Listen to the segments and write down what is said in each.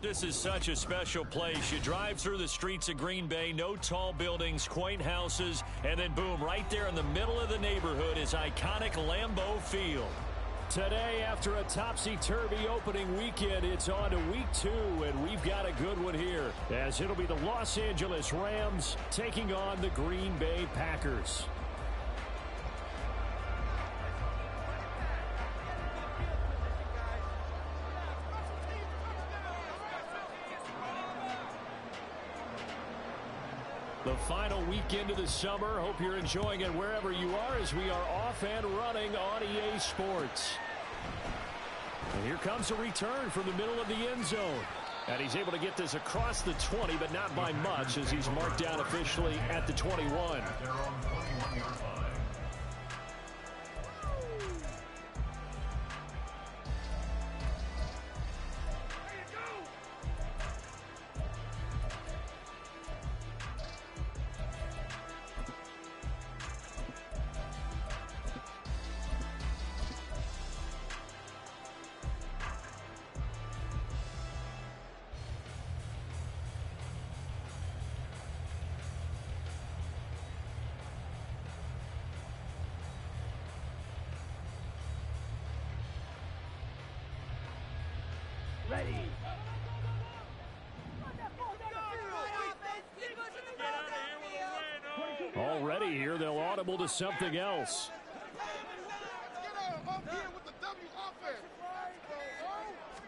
This is such a special place. You drive through the streets of Green Bay, no tall buildings, quaint houses, and then boom, right there in the middle of the neighborhood is iconic Lambeau Field. Today, after a topsy-turvy opening weekend, it's on to week 2, and we've got a good one here, as it'll be the Los Angeles Rams taking on the Green Bay Packers. The final weekend of the summer. Hope you're enjoying it wherever you are as we are off and running on EA Sports. And here comes a return from the middle of the end zone. And he's able to get this across the 20, but not by much as he's marked down officially at the 21. Ready. Already here, they'll audible to something else.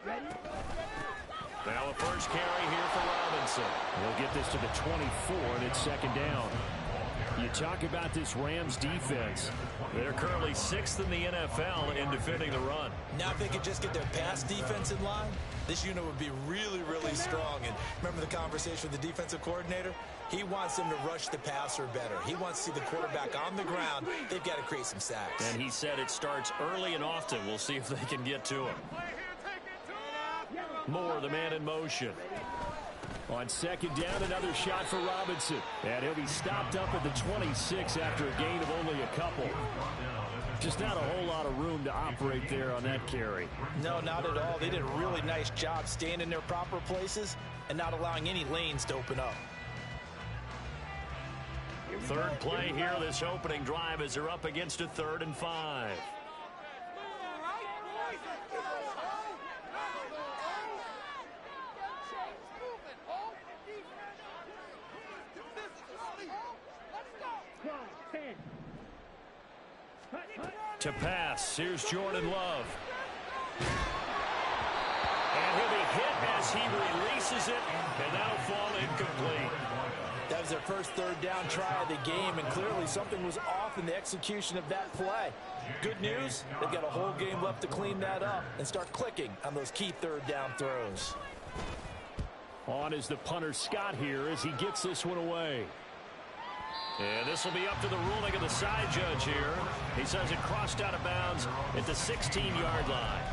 Now a first carry here for Robinson. He'll get this to the 24, and it's second down. You talk about this Rams defense. They're currently 6th in the NFL in defending the run. Now if they could just get their pass defense in line, this unit would be really, really strong. And remember the conversation with the defensive coordinator? He wants them to rush the passer better. He wants to see the quarterback on the ground. They've got to create some sacks. And he said it starts early and often. We'll see if they can get to him. Moore, the man in motion. On second down, another shot for Robinson. And he'll be stopped up at the 26 after a gain of only a couple. Just not a whole lot of room to operate there on that carry. No, not at all. They did a really nice job staying in their proper places and not allowing any lanes to open up. Third play here, this opening drive, as they're up against a 3rd and 5. To pass, here's Jordan Love. And he'll be hit as he releases it, and that'll fall incomplete. That was their first third down try of the game, and clearly something was off in the execution of that play. Good news, they've got a whole game left to clean that up and start clicking on those key third down throws. On is the punter Scott here as he gets this one away. And this will be up to the ruling of the side judge here. He says it crossed out of bounds at the 16-yard line.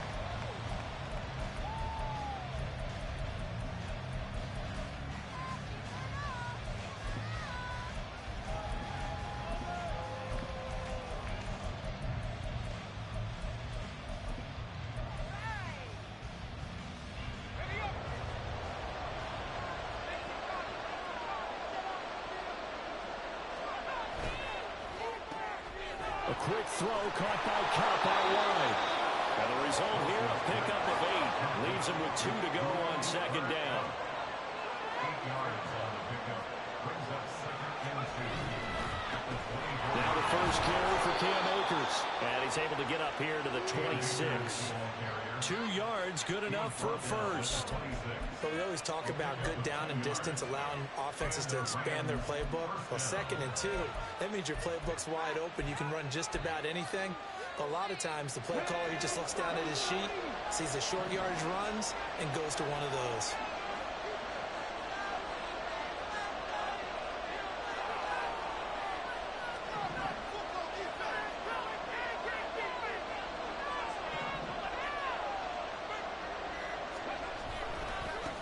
A quick throw caught by Cup out wide. And the result here, a pickup of 8. Leaves him with 2 to go on second down. 8 yards on the pickup. Brings up 2nd and 2. Now the first carry for Cam Akers. And he's able to get up here to the 26. 2 yards, good enough for a first. But we always talk about good down and distance, allowing offenses to expand their playbook. Well, 2nd and 2, that means your playbook's wide open. You can run just about anything. But a lot of times, the play caller, he just looks down at his sheet, sees the short yardage runs, and goes to one of those.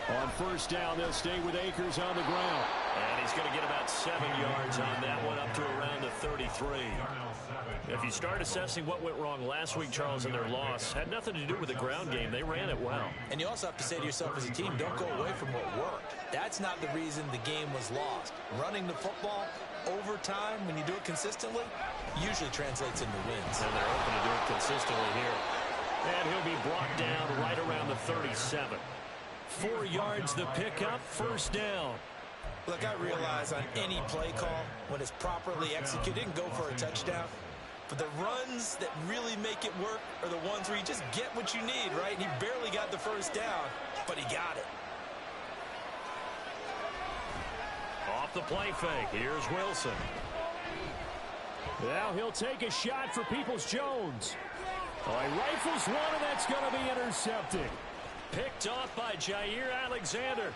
On first down. They'll stay with Akers on the ground. And he's going to get about 7 yards on that one, up to around the 33. If you start assessing what went wrong last week, Charles, in their loss, had nothing to do with the ground game. They ran it well. And you also have to say to yourself as a team, don't go away from what worked. That's not the reason the game was lost. Running the football over time, when you do it consistently, usually translates into wins. And they're open to do it consistently here. And he'll be brought down right around the 37. 4 yards the pickup, first down. Look, I realize on any play call, when it's properly executed, it can go for a touchdown. But the runs that really make it work are the ones where you just get what you need, right? And he barely got the first down, but he got it. Off the play fake, here's Wilson. Now he'll take a shot for Peoples-Jones. Oh, he rifles one, and that's going to be intercepted. Picked off by Jair Alexander.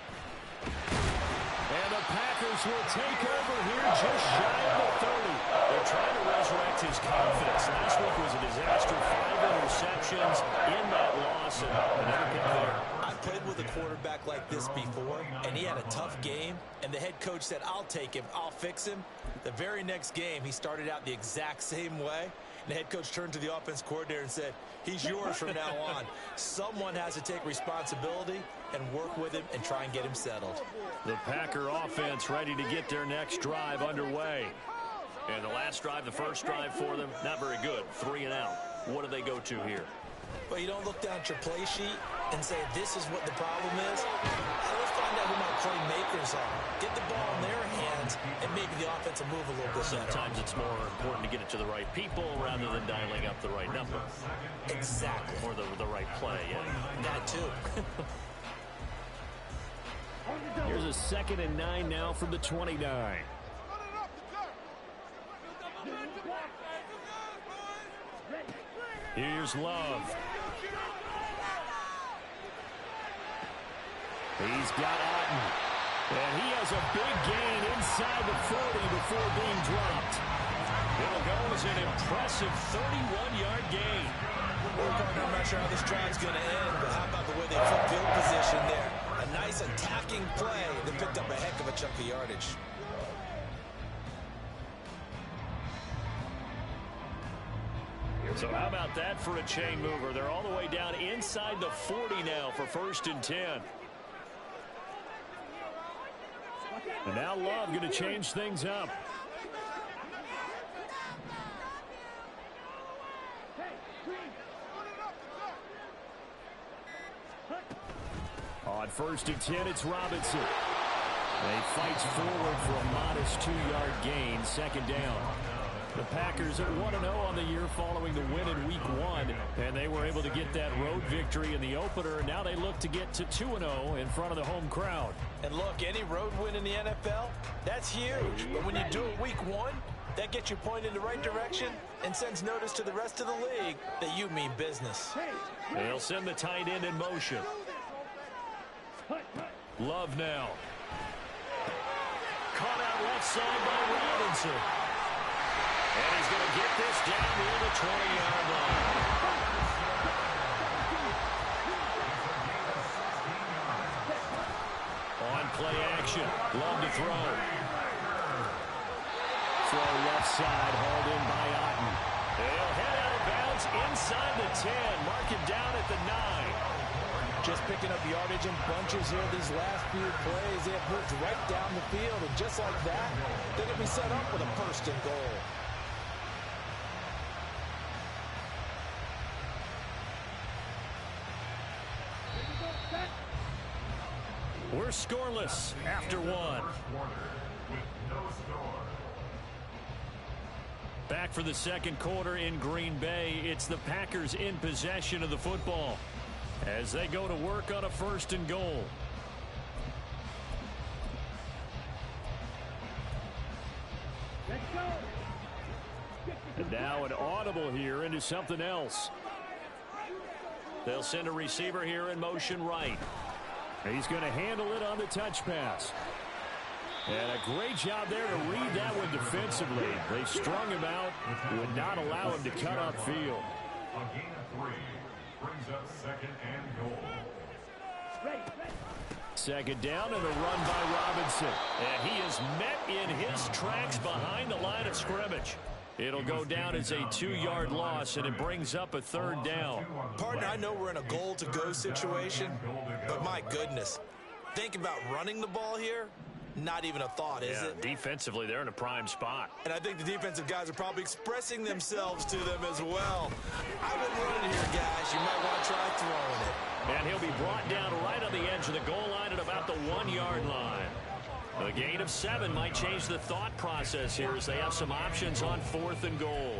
And the Packers will take over here just shy of the 30. They're trying to resurrect his confidence. Last week was a disaster. 5 interceptions in that loss, and another pick there. I played with a quarterback like this before, and he had a tough game, and the head coach said, I'll take him, I'll fix him. The very next game, he started out the exact same way. And the head coach turned to the offense coordinator and said, he's yours from now on. Someone has to take responsibility and work with him and try and get him settled. The Packer offense ready to get their next drive underway. And the last drive, the first drive for them, not very good. 3 and out. What do they go to here? Well, you don't look down at your play sheet and say, this is what the problem is. Let's find out who my playmakers are. Get the ball in their hands and maybe the offense will move a little bit better. Sometimes it's more important to get it to the right people rather than dialing up the right number. Exactly. Or the right play, yeah. That too. Here's a 2nd and 9 now from the 29. Here's Love. He's got Otten. And he has a big gain inside the 40 before being dropped. It'll go as an impressive 31-yard gain. I'm not sure how this drive's going to end, but how about the way they took field position there? A nice attacking play that picked up a heck of a chunk of yardage. So how about that for a chain mover? They're all the way down inside the 40 now for 1st and 10. And now Love going to change things up. On 1st and 10, it's Robinson. And he fights forward for a modest 2-yard gain, 2nd down. The Packers at 1-0 on the year following the win in Week 1, and they were able to get that road victory in the opener, and now they look to get to 2-0 in front of the home crowd. And look, any road win in the NFL, that's huge. But when you do it Week 1, that gets you pointed in the right direction and sends notice to the rest of the league that you mean business. They'll send the tight end in motion. Love now. Caught out left side by Robinson. And he's going to get this down near the 20-yard line. On play action. Love to throw. Throw left side, hauled in by Otten. They'll head out of bounds inside the 10. Mark it down at the 9. Just picking up yardage in bunches here these last few plays. They have moved right down the field, and just like that, they're going to be set up with a 1st and goal. We're scoreless after 1. Back for the 2nd quarter in Green Bay. It's the Packers in possession of the football as they go to work on a 1st and goal. And now an audible here into something else. They'll send a receiver here in motion right. He's going to handle it on the touch pass. And a great job there to read that one defensively. They strung him out, would not allow him to cut upfield. A gain of 3 brings up 2nd and goal. Second down and a run by Robinson. And he is met in his tracks behind the line of scrimmage. It'll go down as a 2-yard loss, and it brings up a third down. Partner, I know we're in a goal-to-go situation, but my goodness, think about running the ball here. Not even a thought, is it? Defensively, they're in a prime spot. And I think the defensive guys are probably expressing themselves to them as well. I wouldn't run it here, guys. You might want to try throwing it. And he'll be brought down right on the edge of the goal line at about the 1-yard line. A gain of 7 might change the thought process here as they have some options on 4th and goal.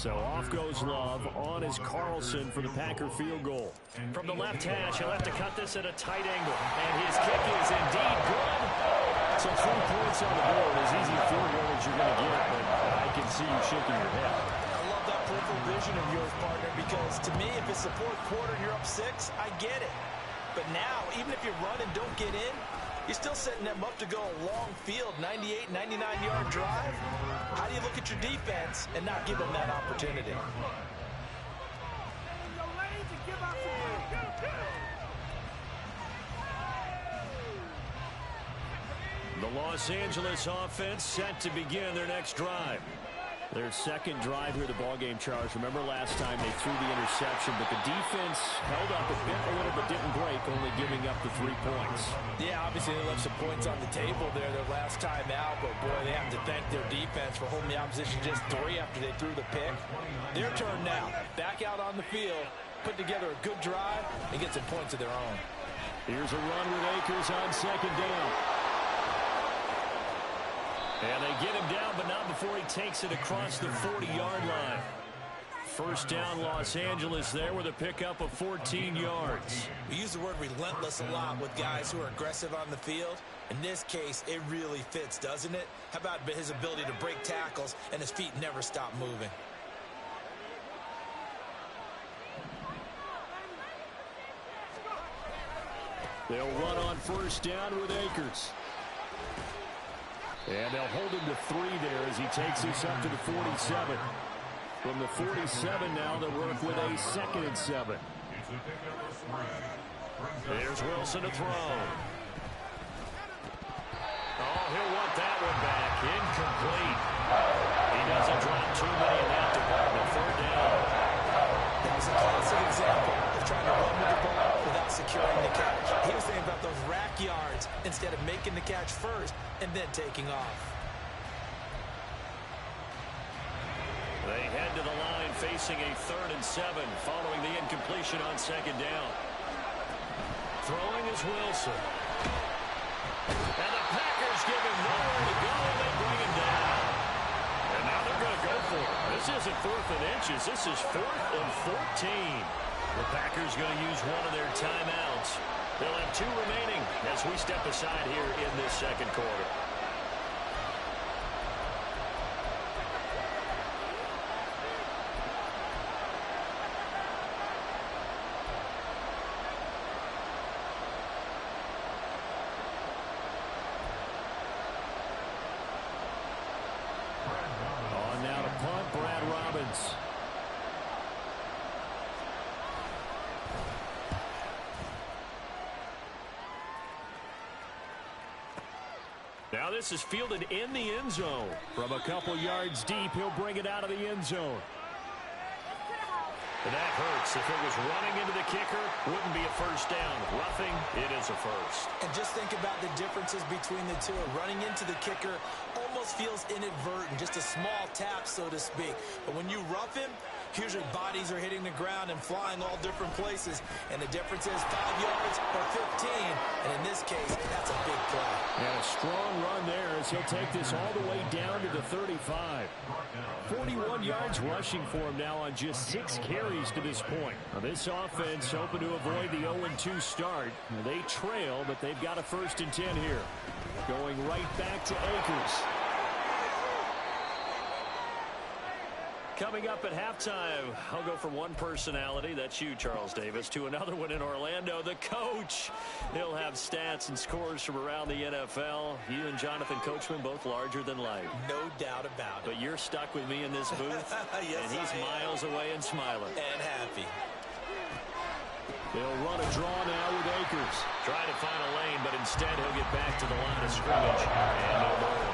So off goes Love. On is Carlson for the Packer field goal. From the left hash, he'll have to cut this at a tight angle. And his kick is indeed good. So 3 points on the board. As easy a field goal as you're going to get, but I can see you shaking your head. I love that peripheral vision of yours, partner, because to me, if it's the 4th quarter and you're up 6, I get it. But now, even if you run and don't get in, you're still setting them up to go a long field, 98, 99-yard drive. How do you look at your defense and not give them that opportunity? The Los Angeles offense set to begin their next drive. Their second drive here of the ballgame, Charles. Remember last time they threw the interception, but the defense held up a little bit, didn't break, only giving up the 3 points. Yeah, obviously they left some points on the table there their last time out, but boy, they have to thank their defense for holding the opposition just 3 after they threw the pick. Their turn now. Back out on the field, put together a good drive, and get some points of their own. Here's a run with Akers on second down. And they get him down, but not before he takes it across the 40-yard line. First down, Los Angeles there with a pickup of 14 yards. We use the word relentless a lot with guys who are aggressive on the field. In this case, it really fits, doesn't it? How about his ability to break tackles and his feet never stop moving? They'll run on first down with Akers. And they'll hold him to 3 there as he takes this up to the 47. From the 47 now, they'll work with a 2nd and 7. There's Wilson to throw. Oh, he'll want that one back. Incomplete. He doesn't drop too many in that department. 3rd down. That was a classic example of trying to run with the ball without securing the catch. He was thinking about those rack yards instead of making the catch first and then taking off. They head to the line facing a 3rd and 7 following the incompletion on 2nd down. Throwing is Wilson. And the Packers give him nowhere to go, and they bring him down. And now they're going to go for it. This isn't 4th and inches. This is 4th and 14. The Packers going to use one of their timeouts. They'll have 2 remaining as we step aside here in this 2nd quarter. On now to punt, Brad Robbins. Now this is fielded in the end zone. From a couple yards deep, he'll bring it out of the end zone. And that hurts. If it was running into the kicker, wouldn't be a first down. Roughing, it is a first. And just think about the differences between the two. Running into the kicker almost feels inadvertent, just a small tap, so to speak. But when you rough him, usually bodies are hitting the ground and flying all different places. And the difference is 5 yards or 15. And in this case, that's a big play. And a strong run there as he'll take this all the way down to the 35. 41 yards rushing for him now on just 6 carries to this point. Now this offense hoping to avoid the 0-2 start. They trail, but they've got a 1st and 10 here. Going right back to Akers. Coming up at halftime, I'll go from one personality, that's you, Charles Davis, to another one in Orlando, the coach. He'll have stats and scores from around the NFL. You and Jonathan Coachman, both larger than life. No doubt about it. But you're stuck with me in this booth, yes, and he's miles away and smiling. And happy. They'll run a draw now with Akers. Trying to find a lane, but instead he'll get back to the line of scrimmage. And no more.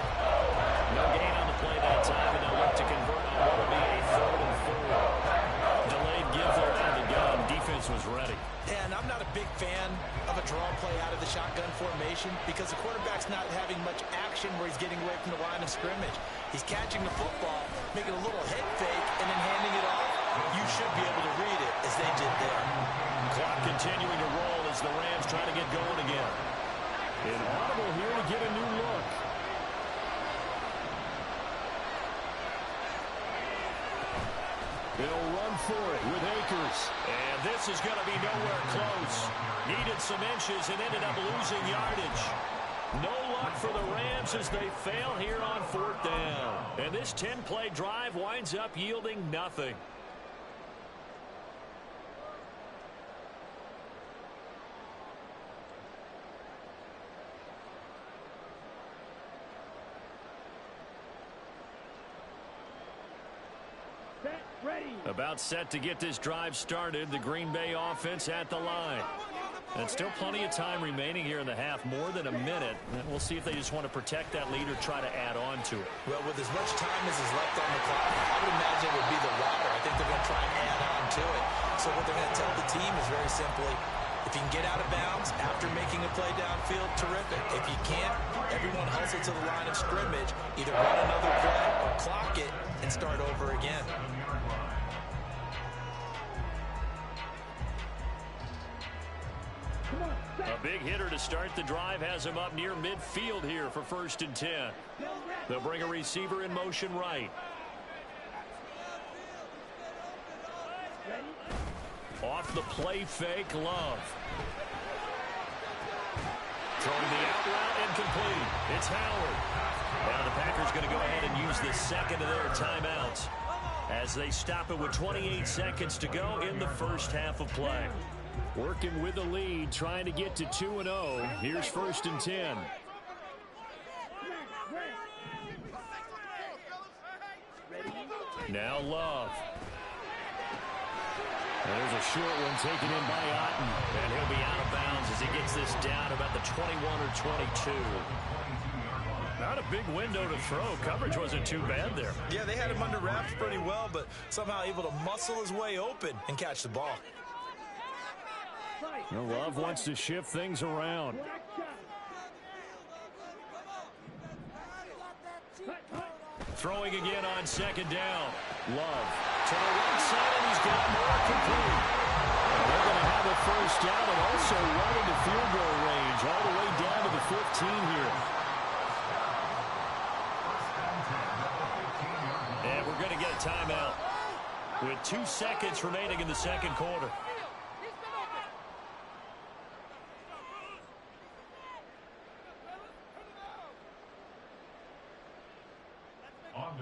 No gain on the play that time, and they'll look to convert on what will be a 3rd and 4. Delayed give there out of the gun. Defense was ready. And I'm not a big fan of a draw play out of the shotgun formation because the quarterback's not having much action where he's getting away from the line of scrimmage. He's catching the football, making a little head fake, and then handing it off. You should be able to read it as they did there. Clock continuing to roll as the Rams try to get going again. An audible here to get a new look. They'll run for it with Akers. And this is going to be nowhere close. Needed some inches and ended up losing yardage. No luck for the Rams as they fail here on 4th down. And this 10-play drive winds up yielding nothing. About set to get this drive started. The Green Bay offense at the line. And still plenty of time remaining here in the half, more than a minute. And we'll see if they just want to protect that lead or try to add on to it. Well, with as much time as is left on the clock, I would imagine it would be the latter. I think they're going to try and add on to it. So what they're going to tell the team is very simply, if you can get out of bounds after making a play downfield, terrific. If you can't, everyone hustle to the line of scrimmage, either run another play or clock it and start over again. A big hitter to start the drive has him up near midfield here for 1st and 10. They'll bring a receiver in motion right. Off the play fake, Love. Throwing the out route incomplete. It's Howard. Now the Packers going to go ahead and use the second of their timeouts as they stop it with 28 seconds to go in the first half of play. Working with the lead, trying to get to 2-0. Here's 1st and 10. Now Love. There's a short one taken in by Otten. And he'll be out of bounds as he gets this down about the 21 or 22. Not a big window to throw. Coverage wasn't too bad there. Yeah, they had him under wraps pretty well, but somehow able to muscle his way open and catch the ball. Love wants to shift things around. Throwing again on 2nd down. Love to the right side, and he's got more complete. They're going to have a 1st down and also right into field goal range, all the way down to the 15 here. And we're going to get a timeout with 2 seconds remaining in the 2nd quarter.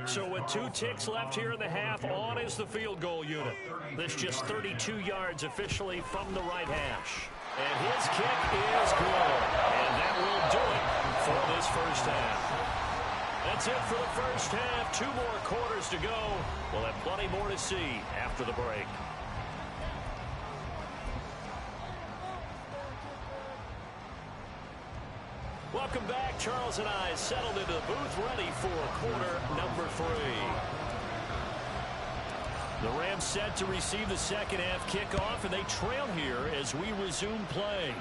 So with 2 ticks left here in the half, on is the field goal unit. This just 32 yards officially from the right hash. And his kick is good. And that will do it for this first half. That's it for the first half. 2 more quarters to go. We'll have plenty more to see after the break. Welcome back. Charles and I settled into the booth, ready for quarter number 3. The Rams set to receive the second half kickoff, and they trail here as we resume play.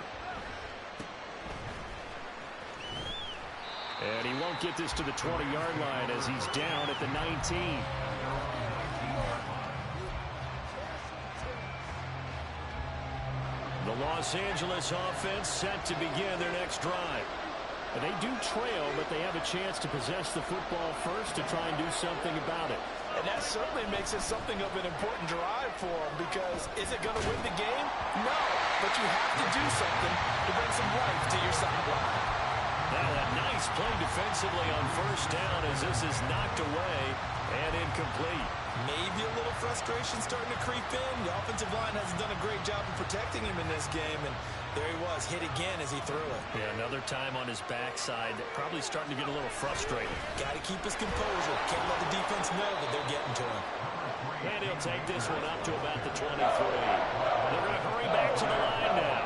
And he won't get this to the 20-yard line as he's down at the 19. The Los Angeles offense set to begin their next drive. And they do trail, but they have a chance to possess the football first to try and do something about it. And that certainly makes it something of an important drive for them, because is it going to win the game? No, but you have to do something to bring some life to your sideline. Now a nice play defensively on 1st down as this is knocked away and incomplete. Maybe a little frustration starting to creep in. The offensive line hasn't done a great job of protecting him in this game, and there he was, hit again as he threw it. Yeah, another time on his backside, probably starting to get a little frustrated. Got to keep his composure. Can't let the defense know that they're getting to him. And he'll take this one up to about the 23. They're going to hurry back to the line now.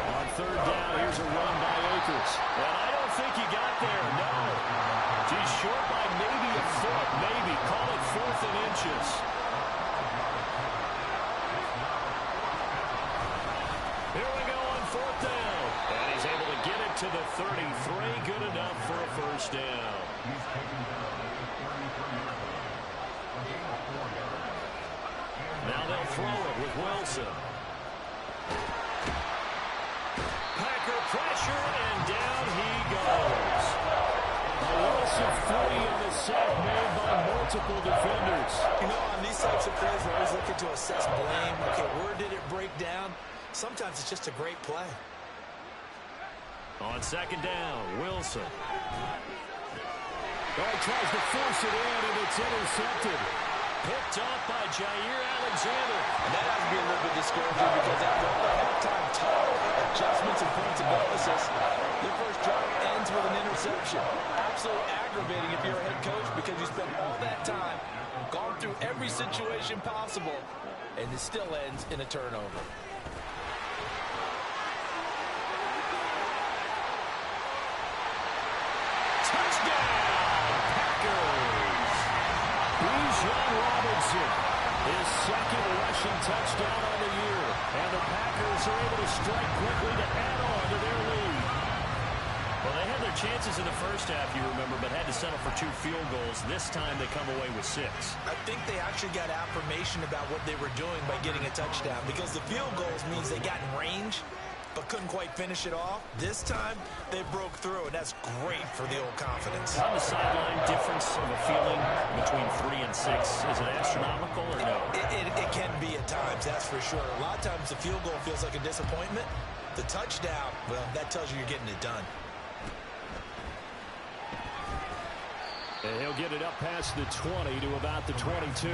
On third down, here's a run by Akers. And I don't think he got there, no. He's short by maybe a foot, maybe. Call it 4th and inches. Here we go on 4th down. And he's able to get it to the 33. Good enough for a first down. Now they'll throw it with Wilson. Packer pressure, and down he goes. A loss of 40 in the sack made by multiple defenders. You know, on these types of plays, we're always looking to assess blame. Okay, where did it break down? Sometimes it's just a great play. On 2nd down, Wilson. Oh, he tries to force it in, and it's intercepted. Picked off by Jair Alexander. And that has to be a little bit discouraging because after all the halftime talk, adjustments and points of emphasis, your first drive ends with an interception. Absolutely aggravating if you're a head coach because you spent all that time, gone through every situation possible, and it still ends in a turnover. Touchdown, Packers! Bijan Robinson, his 2nd rushing touchdown on the year. And the Packers are able to strike quickly to add on to their lead. Well, they had their chances in the first half, you remember, but had to settle for 2 field goals. This time they come away with 6. I think they actually got affirmation about what they were doing by getting a touchdown because the field goals means they got in range but couldn't quite finish it off. This time, they broke through, and that's great for the old confidence. On the sideline, difference of a feeling between 3 and 6. Is it astronomical or no? It can be at times, that's for sure. A lot of times the field goal feels like a disappointment. The touchdown, well, that tells you you're getting it done. And he'll get it up past the 20 to about the 22.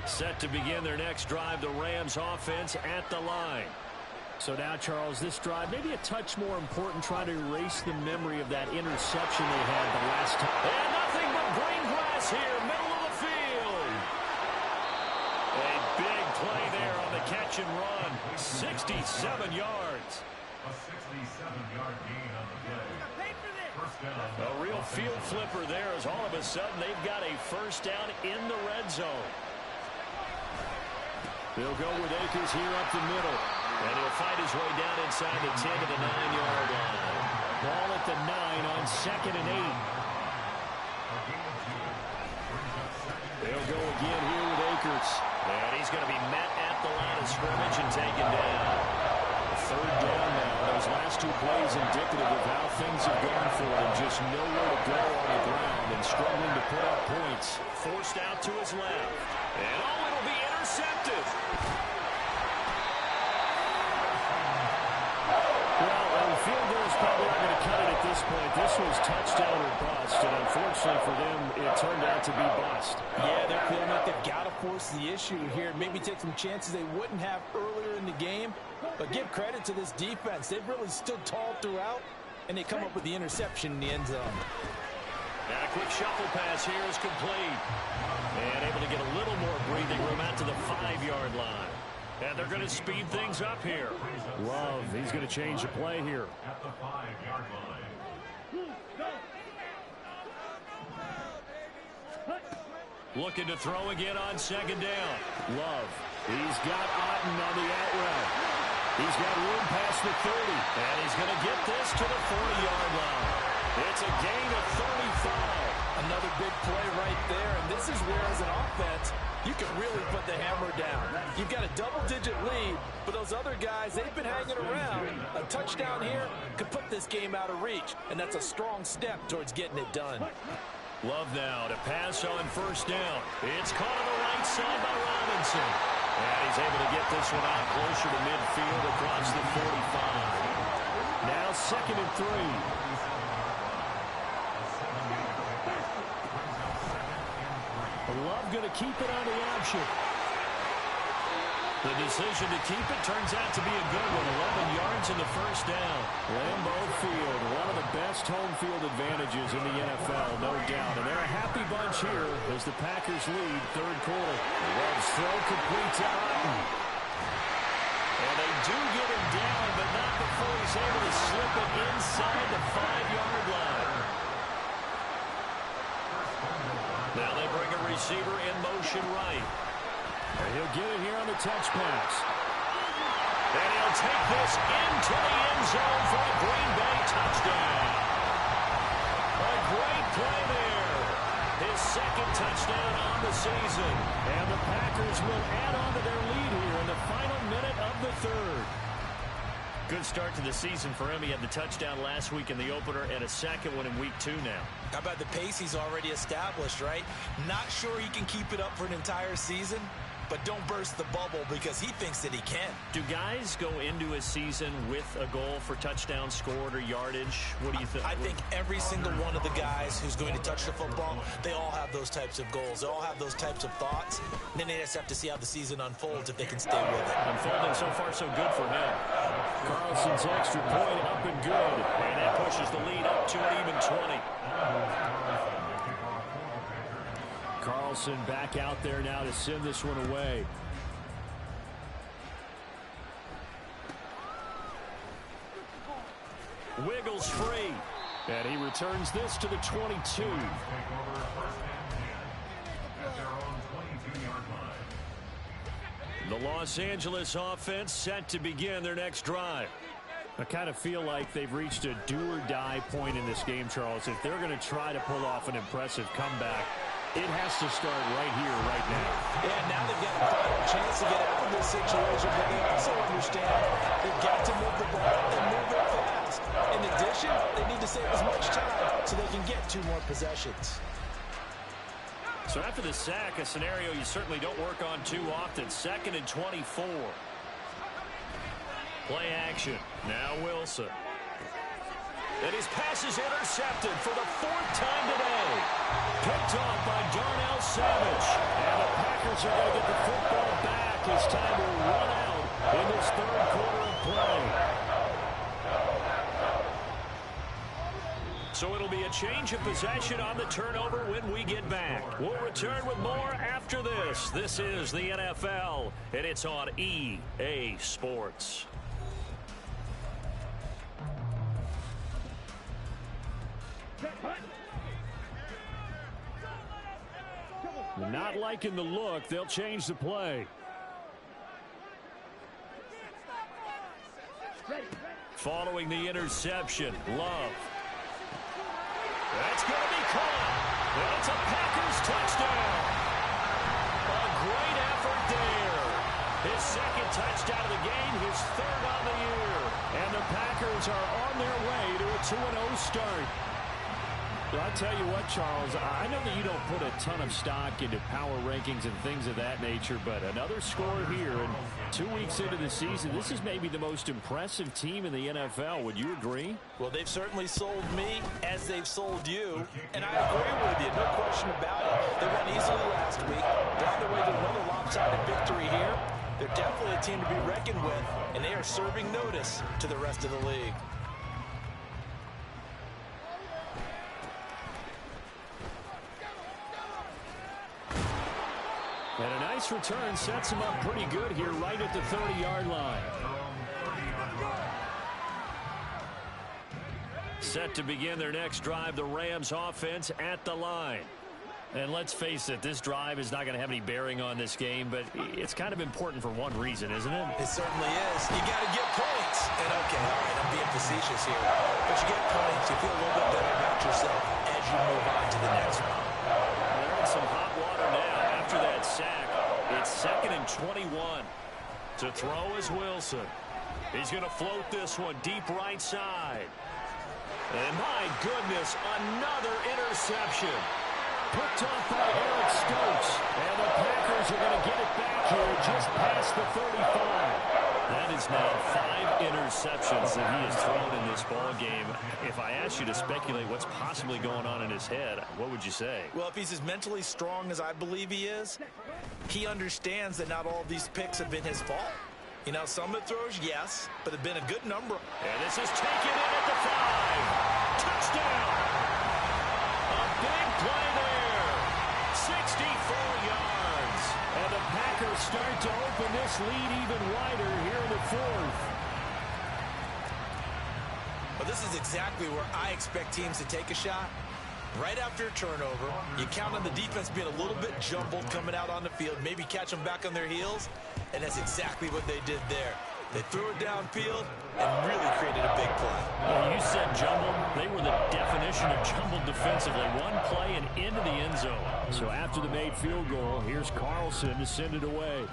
Set to begin their next drive, the Rams offense at the line. So now, Charles, this drive maybe a touch more important, trying to erase the memory of that interception they had the last time. And nothing but green grass here, middle of the field. A big play there on the catch and run, 67 yards. A 67-yard gain on the play. First down. A real field flipper there as all of a sudden they've got a first down in the red zone. They'll go with Akers here up the middle. And he'll fight his way down inside the 10 to the 9-yard line. Ball at the 9 on 2nd and 8. They'll go again here with Akers. And he's going to be met at the line of scrimmage and taken down. Third down now. Those last 2 plays indicative of how things have gone for him. Just nowhere to go on the ground and struggling to put up points. Forced out to his left. And it'll be intercepted. Well, the field goal is probably not going to cut it at this point. This was touchdown or bust, and unfortunately for them, it turned out to be bust. Yeah, they're feeling like they've got to force the issue here. Maybe take some chances they wouldn't have earlier in the game. But give credit to this defense. They've really stood tall throughout, and they come up with the interception in the end zone. And a quick shuffle pass here is complete. And able to get a little more breathing room out to the 5-yard line. And they're going to speed things up here. Love, he's going to change the play here. At the 5-yard line. Looking to throw again on 2nd down. Love, he's got Otten on the out route. He's got room past the 30. And he's going to get this to the 40-yard line. It's a gain of 35. Another big play right there, and this is where, as an offense, you can really put the hammer down. You've got a double-digit lead, but those other guys, they've been hanging around. A touchdown here could put this game out of reach, and that's a strong step towards getting it done. Love now to pass on first down. It's caught on the right side by Robinson. And he's able to get this one out closer to midfield across the 45. Now 2nd and 3. Love going to keep it on the option. The decision to keep it turns out to be a good one. 11 yards in the first down. Lambeau Field, one of the best home field advantages in the NFL, no doubt. And they're a happy bunch here as the Packers lead 3rd quarter. Love's throw complete to Otten. And they do get him down, but not before he's able to slip it inside the 5-yard line. Now they bring a receiver in motion right. And he'll get it here on the touch pass. And he'll take this into the end zone for a Green Bay touchdown. A great play there. His 2nd touchdown on the season. And the Packers will add on to their lead here in the final minute of the 3rd. Good start to the season for him. He had the touchdown last week in the opener and a 2nd one in week 2 now. How about the pace he's already established, right? Not sure he can keep it up for an entire season, but don't burst the bubble because he thinks that he can. Do guys go into a season with a goal for touchdowns scored or yardage? What do you think? I think every single one of the guys who's going to touch the football, they all have those types of goals. They all have those types of thoughts. And then they just have to see how the season unfolds if they can stay with it. Unfolding so far so good for him. Carlson's extra point up and good. And that pushes the lead up to an even 20. Carlson back out there now to send this one away. Wiggles free. And he returns this to the 22. The Los Angeles offense set to begin their next drive. I kind of feel like they've reached a do-or-die point in this game, Charles. If they're going to try to pull off an impressive comeback, it has to start right here, right now. Yeah, now they've got a final chance to get out of this situation, but they also understand they've got to move the ball and move it fast. In addition, they need to save as much time so they can get 2 more possessions. So after the sack, a scenario you certainly don't work on too often. 2nd and 24. Play action. Now Wilson. And his pass is intercepted for the 4th time today. Picked off by Darnell Savage. And the Packers are going to get the football back as time will run out in this 3rd quarter of play. So it'll be a change of possession on the turnover when we get back. We'll return with more after this. This is the NFL, and it's on EA Sports. Not liking the look. They'll change the play. Following the interception, Love. That's going to be caught. And it's a Packers touchdown. A great effort there. His 2nd touchdown of the game, his 3rd on the year. And the Packers are on their way to a 2-0 start. Well, I'll tell you what, Charles, I know that you don't put a ton of stock into power rankings and things of that nature, but another score here, and 2 weeks into the season, this is maybe the most impressive team in the NFL. Would you agree? Well, they've certainly sold me as they've sold you, and I agree with you, no question about it. They won easily last week. They're on their way to another lopsided victory here. They're definitely a team to be reckoned with, and they are serving notice to the rest of the league. And a nice return sets him up pretty good here right at the 30-yard line. Set to begin their next drive, the Rams offense at the line. And let's face it, this drive is not going to have any bearing on this game, but it's kind of important for one reason, isn't it? It certainly is. You got to get points. And okay, all right, I'm being facetious here. But you get points, you feel a little bit better about yourself as you move on to the next one. They're in some hot water now after that sack. It's 2nd and 21. To throw is Wilson. He's going to float this one deep right side. And my goodness, another interception. picked off by Eric Stokes. And the Packers are going to get it back here just past the 35. That is now 5 interceptions that he has thrown in this ball game. If I asked you to speculate what's possibly going on in his head, what would you say? Well, if he's as mentally strong as I believe he is, he understands that not all of these picks have been his fault. You know, some of the throws, yes, but have been a good number. And this is taken in at the 5. Touchdown! A big play there. 64 yards. And the Packers start to open this lead even wider here in the 4th. But this is exactly where I expect teams to take a shot. Right after a turnover, you count on the defense being a little bit jumbled coming out on the field, maybe catch them back on their heels, and that's exactly what they did there. They threw it downfield and really created a big play. Well, you said jumbled. They were the definition of jumbled defensively. One play and into the end zone. So after the made field goal, here's Carlson to send it away.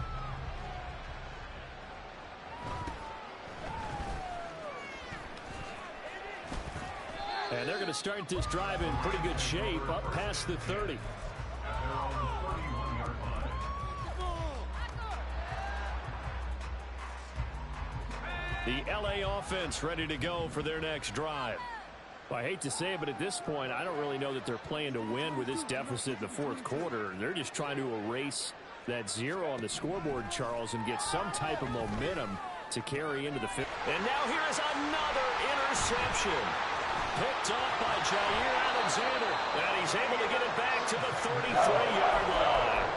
And they're going to start this drive in pretty good shape up past the 30. The LA offense ready to go for their next drive. Well, I hate to say it, but at this point, I don't really know that they're playing to win with this deficit in the 4th quarter. They're just trying to erase that 0 on the scoreboard, Charles, and get some type of momentum to carry into the 5th. And now here is another interception. Picked off by Jair Alexander. And he's able to get it back to the 33-yard line.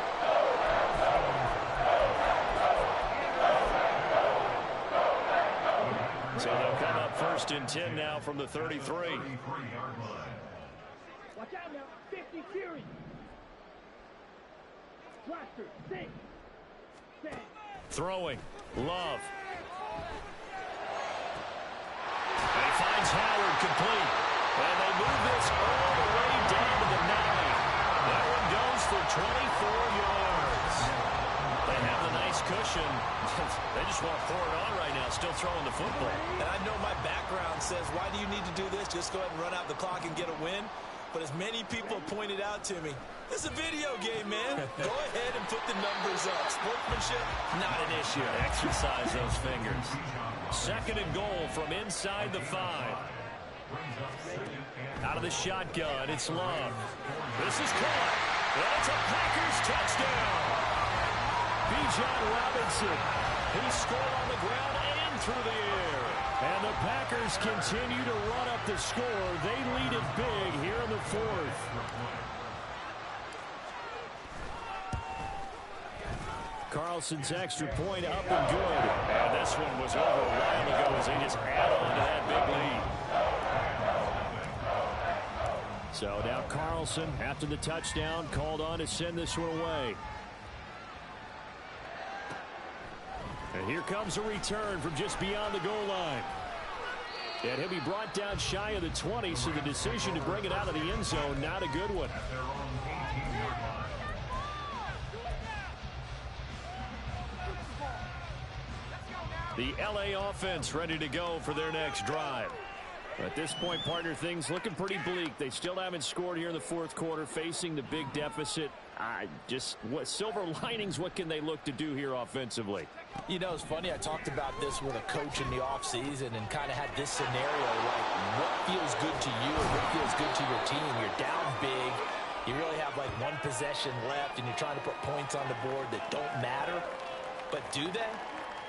So they'll come up 1st and 10 now from the 33. Watch out now. 50 series. Roster, sing. Throwing. Love. And he finds Howard complete. And they move this all the way down to the 9. That one goes for 24 yards. They have the nice cushion. They just want to pour it on right now, still throwing the football. And I know my background says, why do you need to do this? Just go ahead and run out the clock and get a win. But as many people pointed out to me, this is a video game, man. Go ahead and put the numbers up. Sportsmanship, not an issue. Exercise those fingers. 2nd and goal from inside the 5. Out of the shotgun, it's Love. This is caught. And it's a Packers touchdown. Bijan Robinson. He scored on the ground and through the air. And the Packers continue to run up the score. They lead it big here in the 4th. Carlson's extra point up and good. And this one was over a while ago as they just add on to that big lead. So now Carlson, after the touchdown, called on to send this one away. And here comes a return from just beyond the goal line. And he'll be brought down shy of the 20, so the decision to bring it out of the end zone, not a good one. The LA offense ready to go for their next drive. At this point, partner, things looking pretty bleak. They still haven't scored here in the 4th quarter, facing the big deficit. What silver linings, what can they look to do here offensively? You know, it's funny, I talked about this with a coach in the offseason and kind of had this scenario, like what feels good to you or what feels good to your team. You're down big. You really have like one possession left, and you're trying to put points on the board that don't matter. But do they?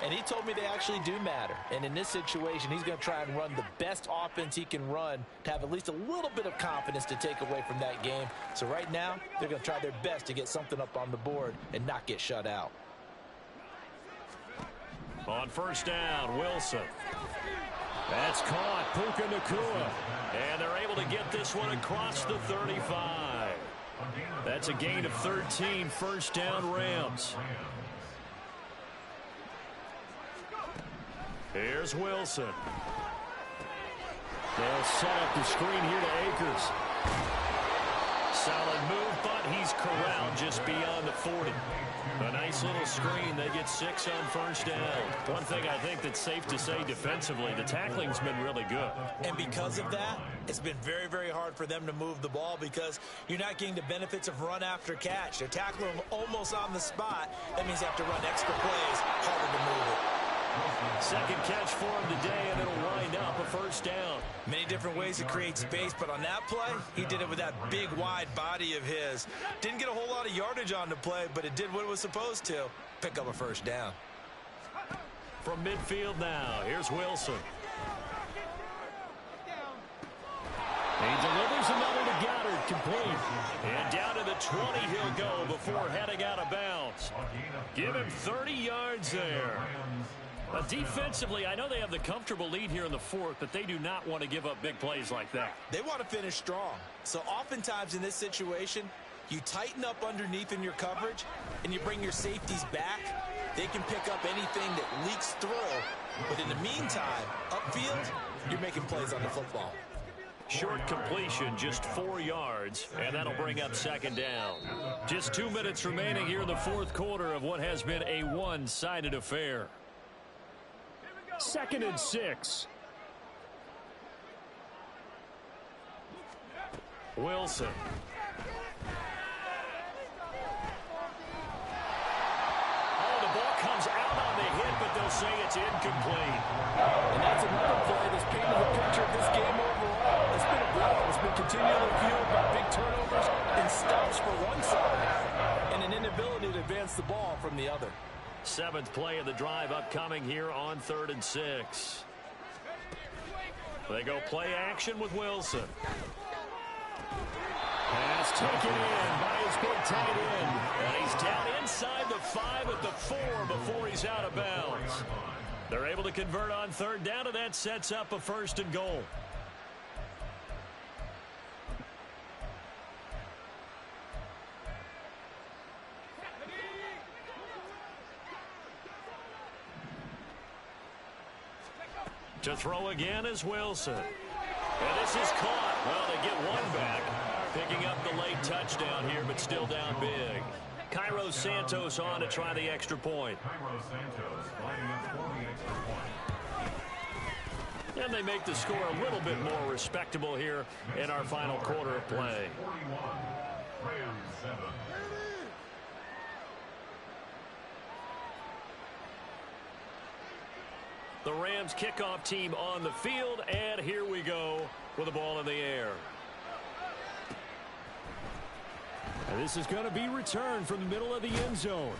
And he told me they actually do matter. And in this situation, he's going to try and run the best offense he can run to have at least a little bit of confidence to take away from that game. So right now, they're going to try their best to get something up on the board and not get shut out. On 1st down, Wilson. That's caught. Puka Nacua. And they're able to get this one across the 35. That's a gain of 13. 1st down, Rams. Here's Wilson. They'll set up the screen here to Akers. Solid move, but he's corralled just beyond the 40. A nice little screen. They get 6 on first down. One thing I think that's safe to say defensively, the tackling's been really good. And because of that, it's been very, very hard for them to move the ball because you're not getting the benefits of run after catch. They're tackling them almost on the spot. That means they have to run extra plays, harder to move it. Second catch for him today, and it'll wind up a first down. Many different ways to create space, but on that play, he did it with that big, wide body of his. Didn't get a whole lot of yardage on the play, but it did what it was supposed to. Pick up a first down. From midfield now, here's Wilson. He delivers another to Goddard, complete. And down to the 20 he'll go before heading out of bounds. Give him 30 yards there. Defensively, I know they have the comfortable lead here in the fourth, but they do not want to give up big plays like that. They want to finish strong. So oftentimes in this situation, you tighten up underneath in your coverage, and you bring your safeties back. They can pick up anything that leaks through. But in the meantime, upfield, you're making plays on the football. Short completion, just 4 yards, and that'll bring up second down. Just 2 minutes remaining here in the fourth quarter of what has been a one-sided affair. 2nd and 6. Wilson. Oh, the ball comes out on the hit, but they'll say it's incomplete. And that's another play that's painted the picture of this game overall. It's been a battle. It's been continually fueled by big turnovers and stops for one side and an inability to advance the ball from the other. 7th play of the drive upcoming here on 3rd and 6. They go play action with Wilson. Pass taken in by his big tight end. And he's down inside the 5 at the 4 before he's out of bounds. They're able to convert on 3rd down, and that sets up a 1st and goal. To throw again is Wilson. And this is caught. Well, they get one back. Picking up the late touchdown here, but still down big. Cairo Santos on to try the extra point. Cairo Santos lining up for the extra point. And they make the score a little bit more respectable here in our final quarter of play. 41, Rams 7. The Rams kickoff team on the field, and here we go with the ball in the air. And this is going to be returned from the middle of the end zone.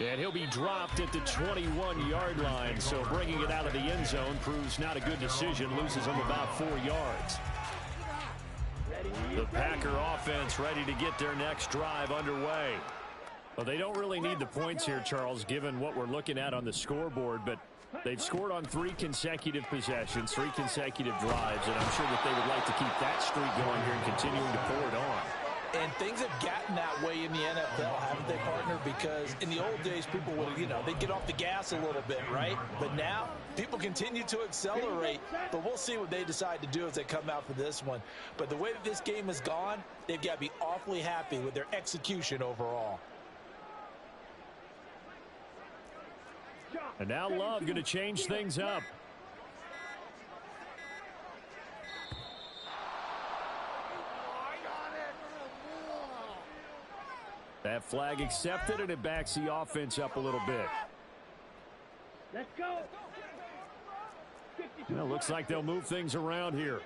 And he'll be dropped at the 21-yard line, so bringing it out of the end zone proves not a good decision, loses him about 4 yards. The Packer offense ready to get their next drive underway. Well, they don't really need the points here, Charles, given what we're looking at on the scoreboard, but they've scored on 3 consecutive possessions, 3 consecutive drives, and I'm sure that they would like to keep that streak going here and continuing to pour it on. And things have gotten that way in the NFL, haven't they, partner? Because in the old days, people would, they'd get off the gas a little bit, right? But now, people continue to accelerate. But we'll see what they decide to do as they come out for this one. But the way that this game has gone, they've got to be awfully happy with their execution overall. And now Love going to change things up. That flag accepted, and it backs the offense up a little bit. Let's go. Well, looks like they'll move things around here.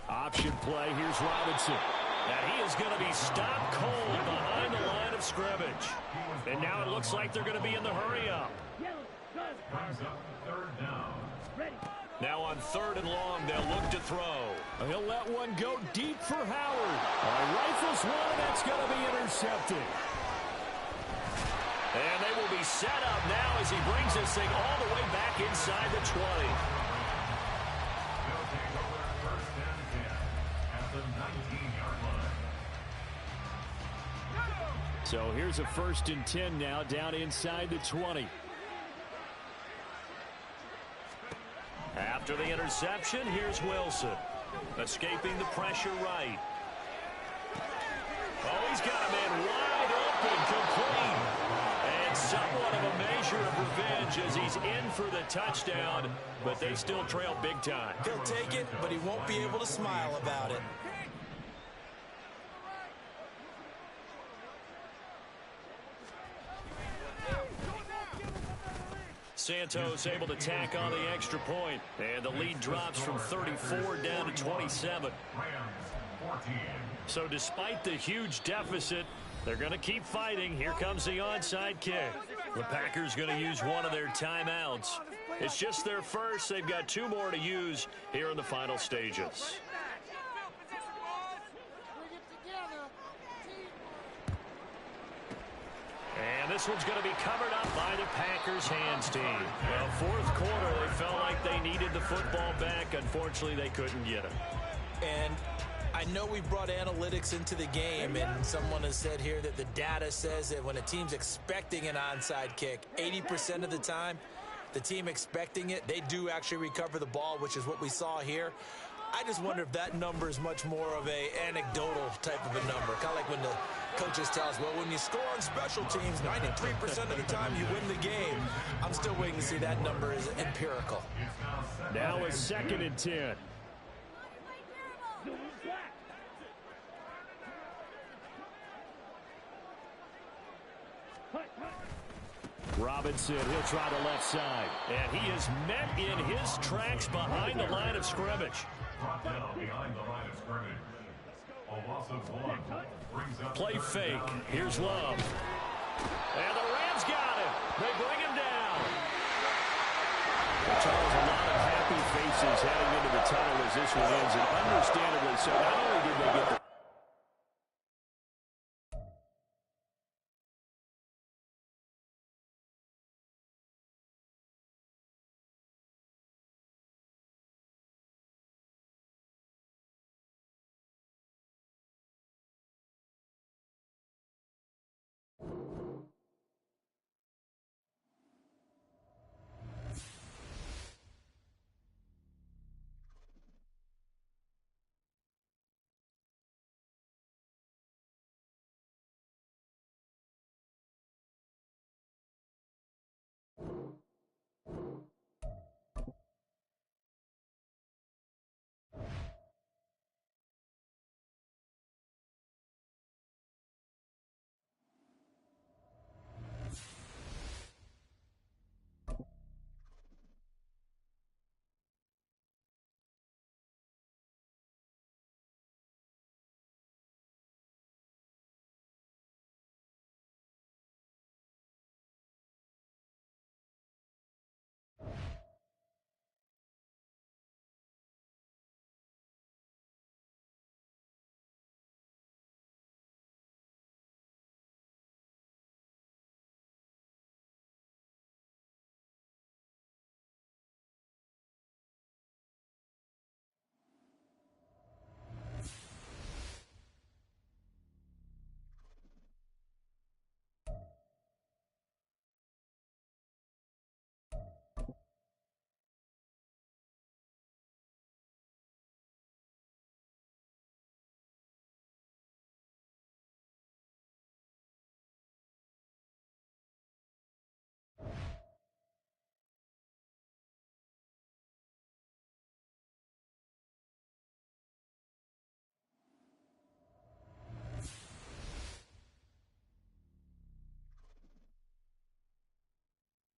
Option play. Here's Robinson. And he is going to be stopped cold behind the line of scrimmage. And now it looks like they're going to be in the hurry-up. Brings up 3rd down. Ready. Now on 3rd and long, they'll look to throw. He'll let one go deep for Howard. Rifles one, that's going to be intercepted. And they will be set up now as he brings this thing all the way back inside the 20. They'll take over 1st and 10 at the 19-yard line. So here's a 1st and 10 now down inside the 20. After the interception, here's Wilson. Escaping the pressure right. Oh, he's got a man wide open, complete. And somewhat of a measure of revenge as he's in for the touchdown, but they still trail big time. He'll take it, but he won't be able to smile about it. Santos able to tack on the extra point, and the lead drops from 34 down to 27. So despite the huge deficit, they're going to keep fighting. Here comes the onside kick. The Packers going to use one of their timeouts. It's just their first. They've got 2 more to use here in the final stages. And this one's going to be covered up by the Packers hands team. Well, fourth quarter, they felt like they needed the football back. Unfortunately, they couldn't get it. And I know we brought analytics into the game, and someone has said here that the data says that when a team's expecting an onside kick, 80% of the time, the team expecting it, they do actually recover the ball, which is what we saw here. I just wonder if that number is much more of a anecdotal type of a number. Kind of like when the coaches tell us, well, when you score on special teams, 93% of the time you win the game. I'm still waiting to see that number is empirical. Now it's 2nd and 10. Robinson, he'll try the left side. And he is met in his tracks behind the line of scrimmage. Brought down behind the line of scrimmage. A loss of 1 brings up Play fake. Here's Love. And the Rams got him. They bring him down. Charles, a lot of happy faces heading into the tunnel as this one ends, and understandably so. Not only did they get the